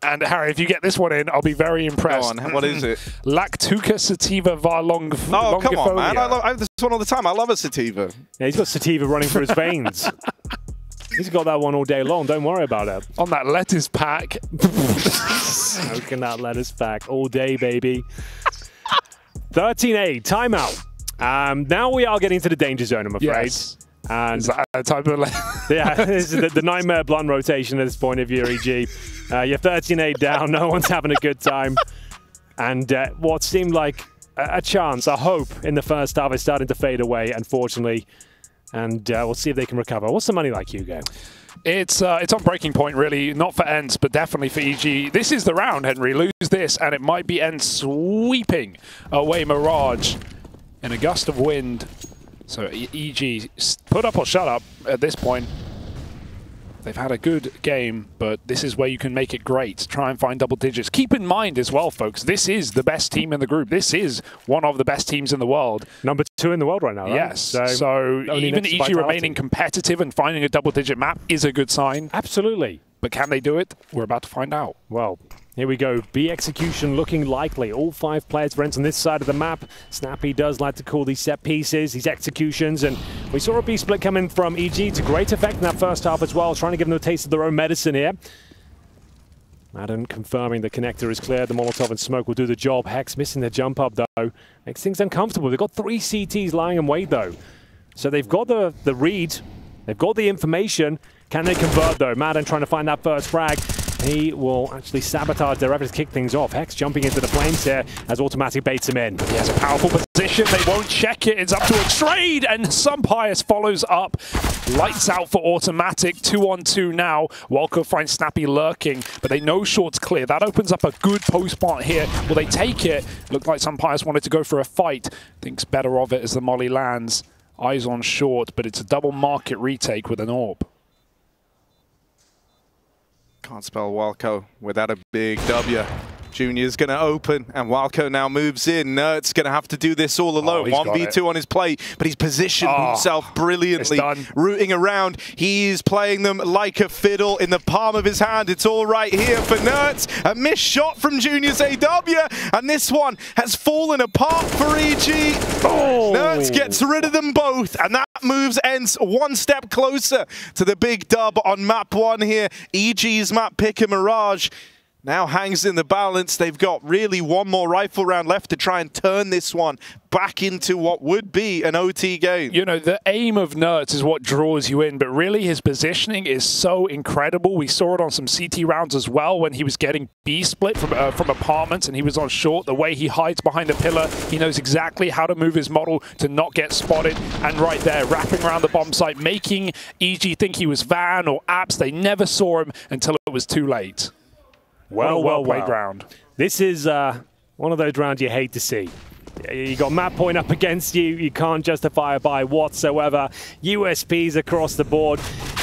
And Harry, if you get this one in, I'll be very impressed. Go on, what is it? Lactuca sativa var longifolia. Oh, come on, man. I have this one all the time. I love a sativa. Yeah, he's got sativa running through his veins. He's got that one all day long. Don't worry about it. On that lettuce pack. Smoking that lettuce pack all day, baby. 13-8, timeout. Now we are getting to the danger zone, I'm afraid. Yes. And is that a type of yeah, this is the nightmare blunt rotation at this point of your EG. You're 13-8 down. No one's having a good time. And what seemed like a chance, a hope in the first half is starting to fade away, unfortunately. And we'll see if they can recover. What's the money like, Hugo? It's on breaking point, really. Not for ENCE, but definitely for EG. This is the round, Henry. Lose this, and it might be ENCE sweeping away Mirage in a gust of wind. So EG, put up or shut up at this point. They've had a good game, but this is where you can make it great. Try and find double digits. Keep in mind as well, folks, this is the best team in the group. This is one of the best teams in the world. Number 2 in the world right now, right? Yes. So even EG remaining competitive and finding a double-digit map is a good sign. Absolutely. But can they do it? We're about to find out. Well, here we go. B execution looking likely. All 5 players for ENCE on this side of the map. Snappy does like to call these set pieces, these executions, and we saw a B split coming from EG to great effect in that first half as well, trying to give them a taste of their own medicine here. Madden confirming the connector is clear. The Molotov and smoke will do the job. Hex missing the jump up though. Makes things uncomfortable. They've got 3 CTs lying in wait though. So they've got the read. They've got the information. Can they convert though? Madden trying to find that first frag. He will actually sabotage their efforts to kick things off. Hex jumping into the flames here as Automatic baits him in. He has a powerful position. They won't check it. It's up to a trade, and SunPayus follows up. Lights out for Automatic. 2-on-2 now. Walco finds Snappy lurking, but they know short's clear. That opens up a good post part here. Will they take it? Looked like SunPayus wanted to go for a fight. Thinks better of it as the molly lands. Eyes on short, but it's a double market retake with an AWP. Can't spell Walco without a big W. Junior's going to open, and Walco now moves in. NertZ going to have to do this all alone. 1v2 on his plate, but he's positioned himself brilliantly, rooting around. He's playing them like a fiddle in the palm of his hand. It's all right here for NertZ. A missed shot from Junior's AW, and this one has fallen apart for EG. NertZ gets rid of them both, and that moves ENCE one step closer to the big dub on map 1 here. EG's map pick a Mirage now hangs in the balance. They've got really one more rifle round left to try and turn this one back into what would be an OT game. You know, the aim of NertZ is what draws you in, but really his positioning is so incredible. We saw it on some CT rounds as well when he was getting B split from apartments and he was on short. The way he hides behind the pillar, he knows exactly how to move his model to not get spotted. And right there, wrapping around the bomb site, making EG think he was Van or Apps. They never saw him until it was too late. Well played round. This is one of those rounds you hate to see. You got map point up against you. You can't justify it by whatsoever. USPs across the board.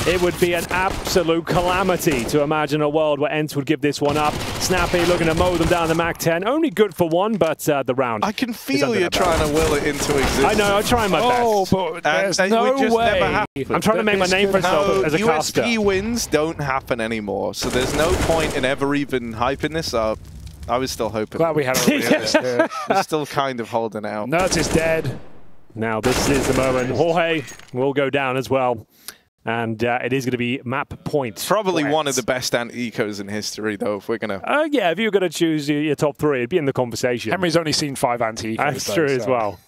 It would be an absolute calamity to imagine a world where ENCE would give this one up. Snappy looking to mow them down the Mac 10. Only good for one, but the round. I can feel you trying to will it into existence. I know, I'm trying my best. But there's no way. I'm trying to make my name for myself as a caster. USP wins don't happen anymore, so there's no point in ever even hyping this up. I was still hoping. Glad we had a We're still kind of holding out. NertZ is dead. Now this is the moment. Jorge will go down as well. And it is going to be map point. Probably one of the best anti-ecos in history, though, if we're going to... yeah, if you're going to choose your top 3, it'd be in the conversation. Henry's only seen 5 anti-ecos. That's true as well.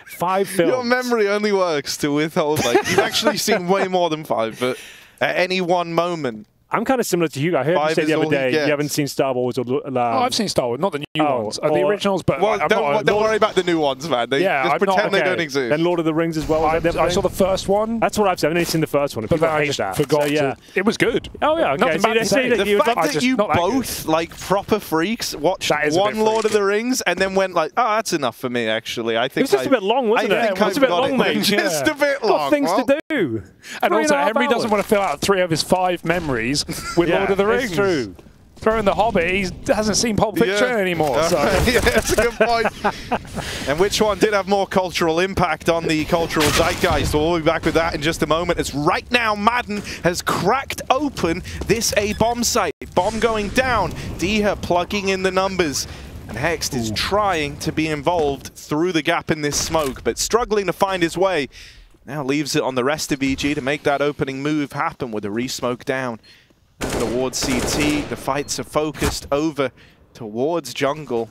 5 films. Your memory only works to withhold. Like, you've actually seen way more than 5, but at any one moment... I'm kind of similar to you. I heard you say the other day you haven't seen Star Wars or... I've seen Star Wars, not the new ones. The originals, but... Well, don't worry about the new ones, man. Just pretend they don't exist. And Lord of the Rings as well. I saw the first one. That's what I've seen. I've only seen the first one. But then I just forgot. So, it was good. Oh, yeah. Okay. Nothing bad to say. The fact that you both, like proper freaks, watched one Lord of the Rings and then went like, oh, that's enough for me, actually. I think it was just a bit long, wasn't it? It was a bit long, mate. Just a bit long. Got things to do. And also, Henry doesn't want to fill out 3 of his 5 memories with Lord of the Rings. It's true. Throw in the Hobbit, he hasn't seen Pulp Fiction anymore. So. Yeah, that's a good point. And which one did have more cultural impact on the cultural zeitgeist? We'll be back with that in just a moment. As right now, Madden has cracked open this A bomb site. Bomb going down. Diha plugging in the numbers. And Hext is trying to be involved through the gap in this smoke, but struggling to find his way. Now leaves it on the rest of EG to make that opening move happen with a re-smoke down. Towards CT, the fights are focused over towards jungle.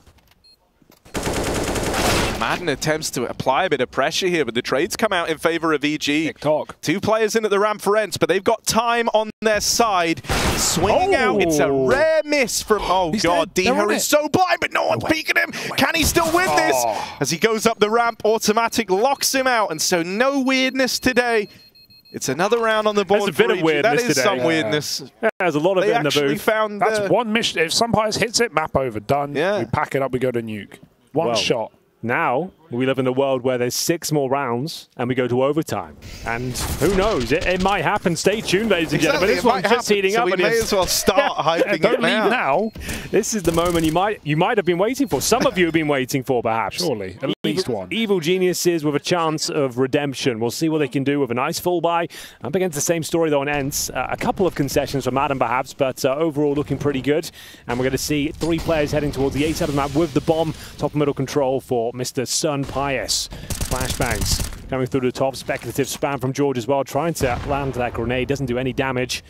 Madden attempts to apply a bit of pressure here, but the trades come out in favor of EG. TikTok. 2 players in at the ramp for ENCE, but they've got time on their side. Swinging out, it's a rare miss from, God, Diha is so blind, but no one's peeking him. Can he still win this? As he goes up the ramp, Automatic locks him out, and so no weirdness today. It's another round on the board. There's a bit of weirdness That is today. some weirdness. Yeah, there's a lot of They it in the actually booth. found That's one mission. If SunPayus hits it, map over, done. Yeah. We pack it up, we go to nuke. One shot. Now, we live in a world where there's 6 more rounds and we go to overtime. And who knows? It might happen. Stay tuned, ladies and gentlemen. This one's just heating up. We may as well start hyping Don't it now. This is the moment you might have been waiting for. Some of you have been waiting for, perhaps. Surely. At least one. Evil geniuses with a chance of redemption. We'll see what they can do with a nice full buy. Up against the same story, though, on ENCE. A couple of concessions from Adam, perhaps, but overall looking pretty good. And we're going to see 3 players heading towards the A side of the map with the bomb. Top middle control for Mr. SunPayus. Flashbangs coming through the top. Speculative spam from George as well, trying to land that grenade. Doesn't do any damage.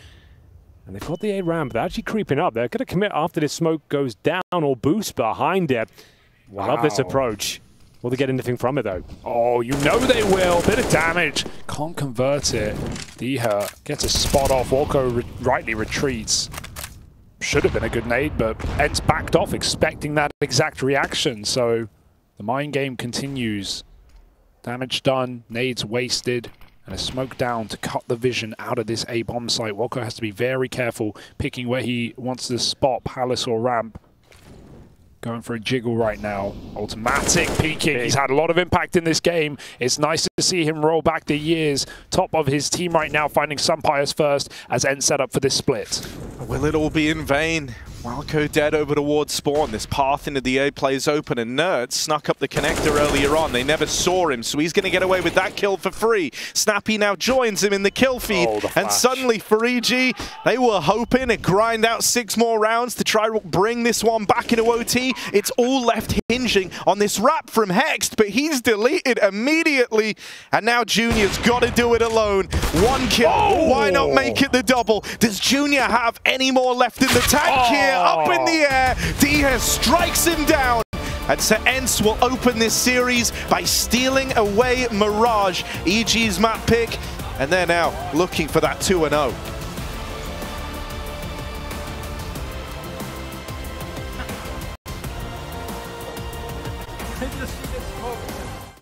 And they've got the A ramp. They're actually creeping up. They're going to commit after this smoke goes down or boost behind it. Wow. I love this approach. Will they get anything from it, though? Oh, you know they will. Bit of damage. Can't convert it. Diha gets a spot off. Walko rightly retreats. Should have been a good nade, but ENCE backed off, expecting that exact reaction. So the mind game continues. Damage done, nades wasted, and a smoke down to cut the vision out of this A bomb site. Walko has to be very careful picking where he wants to spot Palace or ramp. Going for a jiggle right now. Automatic peeking. He's had a lot of impact in this game. It's nice to see him roll back the years. Top of his team right now, finding SunPayus first as ENCE set up for this split. Will it all be in vain? Walko dead over towards spawn. This path into the A plays open, and NertZ snuck up the connector earlier on. They never saw him, so he's going to get away with that kill for free. Snappy now joins him in the kill feed, and suddenly for EG, they were hoping to grind out 6 more rounds to try to bring this one back into OT. It's all left hinging on this wrap from Hexed, but he's deleted immediately, and now Junior's got to do it alone. 1 kill. Why not make it the double? Does Junior have any more left in the tank here? Up in the air, Diha strikes him down. And so ENCE will open this series by stealing away Mirage, EG's map pick, and they're now looking for that 2-0.